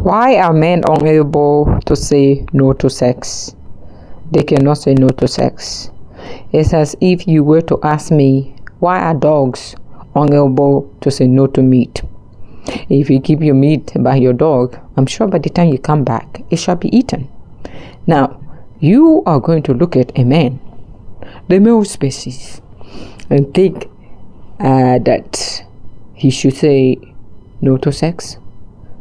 Why are men unable to say no to sex? They cannot say no to sex. It's as if you were to ask me, why are dogs unable to say no to meat? If you keep your meat by your dog, I'm sure by the time you come back, it shall be eaten. Now, you are going to look at a man, the male species, and think that he should say no to sex.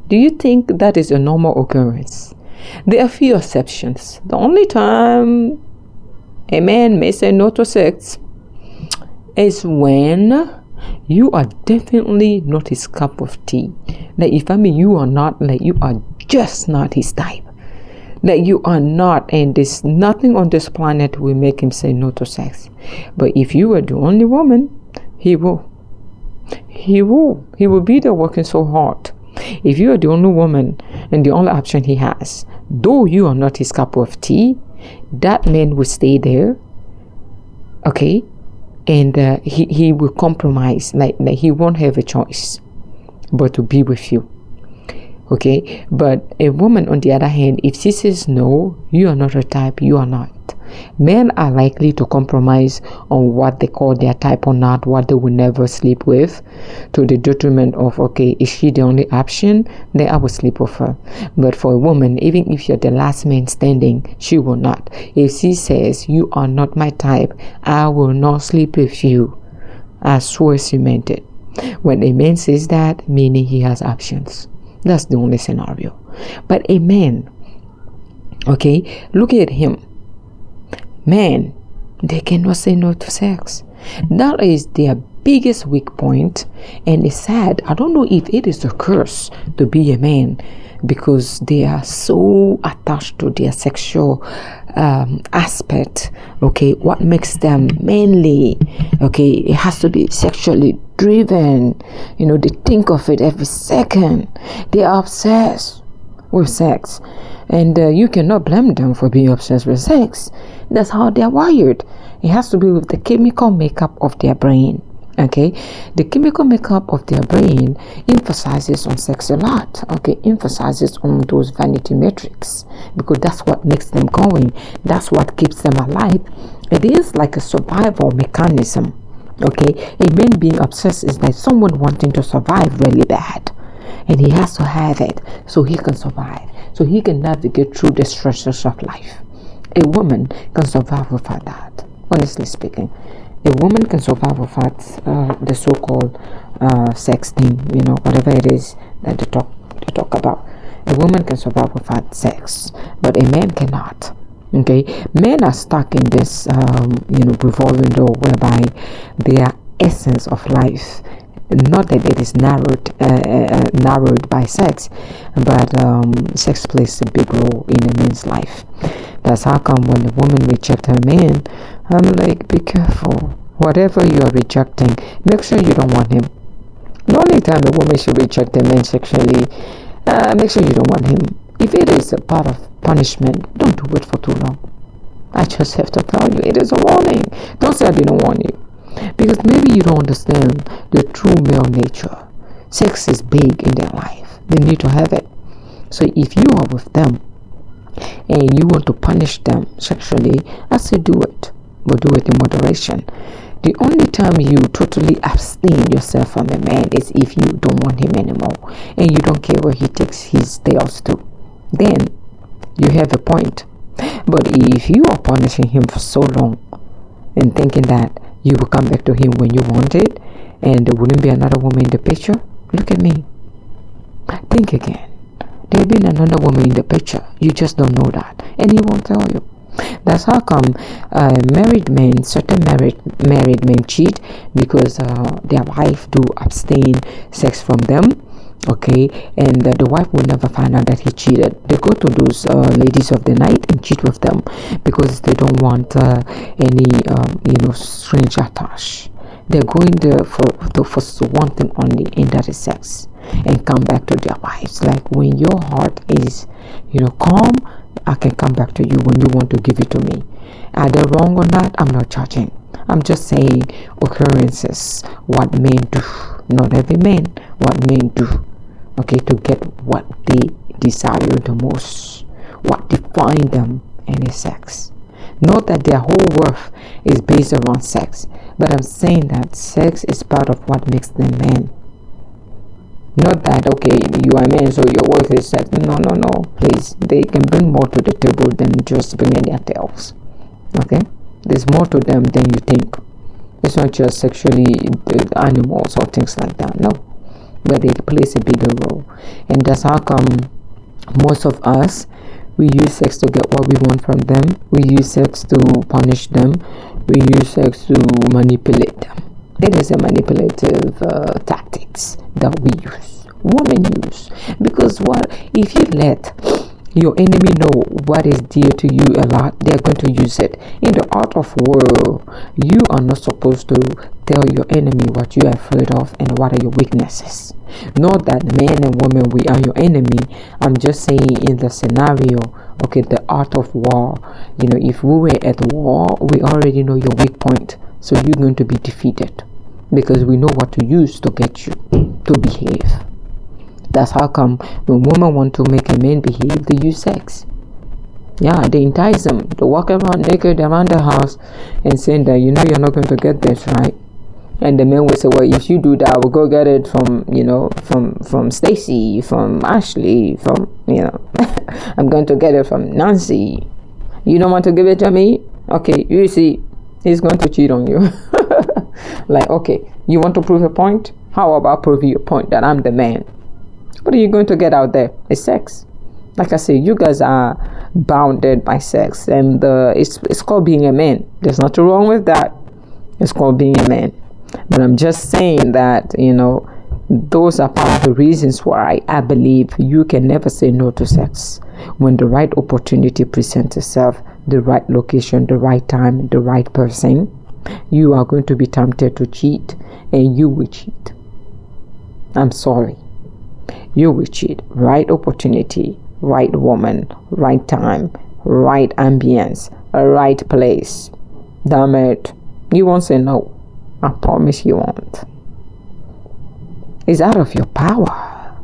Do you think that is a normal occurrence? There are few exceptions. The only time a man may say no to sex is when you are definitely not his cup of tea. Like if you are not, like you are just not his type. That you are not, and there's nothing on this planet will make him say no to sex. But if you are the only woman, he will. He will be there working so hard. If you are the only woman and the only option he has, though you are not his cup of tea, that man will stay there, okay, and he will compromise, like he won't have a choice but to be with you, okay. But a woman, on the other hand, if she says no, you are not her type, you are not. Men are likely to compromise on what they call their type or not, what they will never sleep with, to the detriment of, okay, is she the only option? Then I will sleep with her. But for a woman, even if you're the last man standing, she will not. If she says, you are not my type, I will not sleep with you, I swear she meant it. When a man says that, meaning he has options. That's the only scenario. But a man, okay, look at him. Men, they cannot say no to sex. That is their biggest weak point, and it's sad. I don't know if it is a curse to be a man, because they are so attached to their sexual aspect. Okay, what makes them manly? Okay, it has to be sexually driven. You know, they think of it every second. They are obsessed with sex, and you cannot blame them for being obsessed with sex. That's how they're wired. It has to be with the chemical makeup of their brain. Okay, the chemical makeup of their brain emphasizes on sex a lot. Okay, emphasizes on those vanity metrics, because that's what makes them going. That's what keeps them alive. It is like a survival mechanism. Okay, a man being obsessed is like someone wanting to survive really bad, and he has to have it so he can survive, so he can navigate through the stresses of life. A woman can survive without that. Honestly speaking, a woman can survive without the so-called sex thing, you know, whatever it is that they talk about. A woman can survive without sex, but a man cannot. Okay, men are stuck in this, revolving door whereby their essence of life, not that it is narrowed by sex, but sex plays a big role in a man's life. That's how come when a woman rejects her man, I'm like, be careful. Whatever you are rejecting, make sure you don't want him. The only time a woman should reject a man sexually, make sure you don't want him. If it is a part of punishment, don't do it for too long. I just have to tell you, it is a warning. Don't say I didn't warn you. Because maybe you don't understand the true male nature. Sex is big in their life. They need to have it. So if you are with them and you want to punish them sexually, I say do it, but do it in moderation. The only time you totally abstain yourself from a man is if you don't want him anymore and you don't care where he takes his tails to. Then you have a point. But if you are punishing him for so long and thinking that you will come back to him when you want it and there wouldn't be another woman in the picture, look at me. Think again. There'll be another woman in the picture. You just don't know that, and he won't tell you. That's how come certain married men cheat, because their wife do abstain sex from them. Okay, and the wife will never find out that he cheated. They go to those ladies of the night and cheat with them because they don't want any strange attach. They're going there for one thing only, and that is sex, and come back to their wives. Like when your heart is calm, I can come back to you when you want to give it to me. Are they wrong or not? I'm not judging. I'm just saying occurrences, what men do. Not every man, what men do. Okay, to get what they desire the most, what defines them, and is sex. Not that their whole worth is based around sex, but I'm saying that sex is part of what makes them men. Not that, okay, you are a man, so your worth is sex. No, please. They can bring more to the table than just bringing their tails. Okay? There's more to them than you think. It's not just sexually animals or things like that. No. But they plays a bigger role. And that's how come most of us, we use sex to get what we want from them. We use sex to punish them. We use sex to manipulate them. It is a manipulative tactics that we use, women use. Because what if you let your enemy know what is dear to you a lot, they're going to use it. In the art of war, you are not supposed to tell your enemy what you are afraid of and what are your weaknesses. Not that men and women, we are your enemy. I'm just saying in the scenario, okay, the art of war, if we were at war, we already know your weak point, so you're going to be defeated because we know what to use to get you to behave. That's how come when women want to make a man behave, they use sex. Yeah, they entice them. They walk around naked around the house and saying that, you're not going to get this, right? And the man will say, well, if you do that, I will go get it from Stacy, from Ashley, from, I'm going to get it from Nancy. You don't want to give it to me? Okay, you see, he's going to cheat on you. Like, okay, you want to prove a point? How about proving your point that I'm the man? What are you going to get out there? It's sex. Like I say, you guys are bounded by sex, and it's called being a man. There's nothing wrong with that. It's called being a man. But I'm just saying that, those are part of the reasons why I believe you can never say no to sex. When the right opportunity presents itself, the right location, the right time, the right person, you are going to be tempted to cheat, and you will cheat. I'm sorry. You will cheat. Right opportunity, right woman, right time, right ambience, right place. Damn it. You won't say no. I promise you won't. It's out of your power.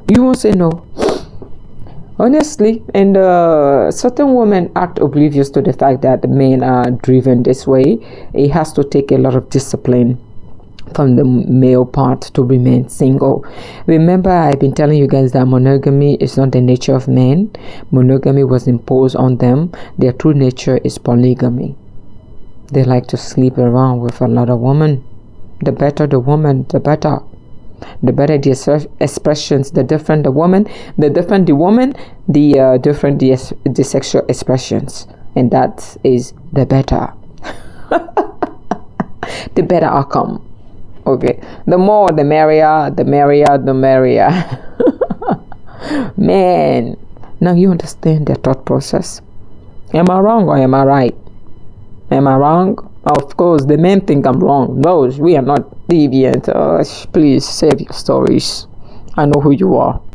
You won't say no. Honestly, and certain women act oblivious to the fact that the men are driven this way. It has to take a lot of discipline from the male part to remain single. Remember, I've been telling you guys that monogamy is not the nature of men. Monogamy was imposed on them. Their true nature is polygamy. They like to sleep around with a lot of women. The better the woman, the better. The better the expressions, the different the woman, the different the woman, the different the sexual expressions. And that is the better. The better outcome. Okay, the more the merrier, the merrier, the merrier. Man, now you understand their thought process. Am I wrong or am I right? Am I wrong? Of course, the men think I'm wrong. No, we are not deviant. Please save your stories. I know who you are.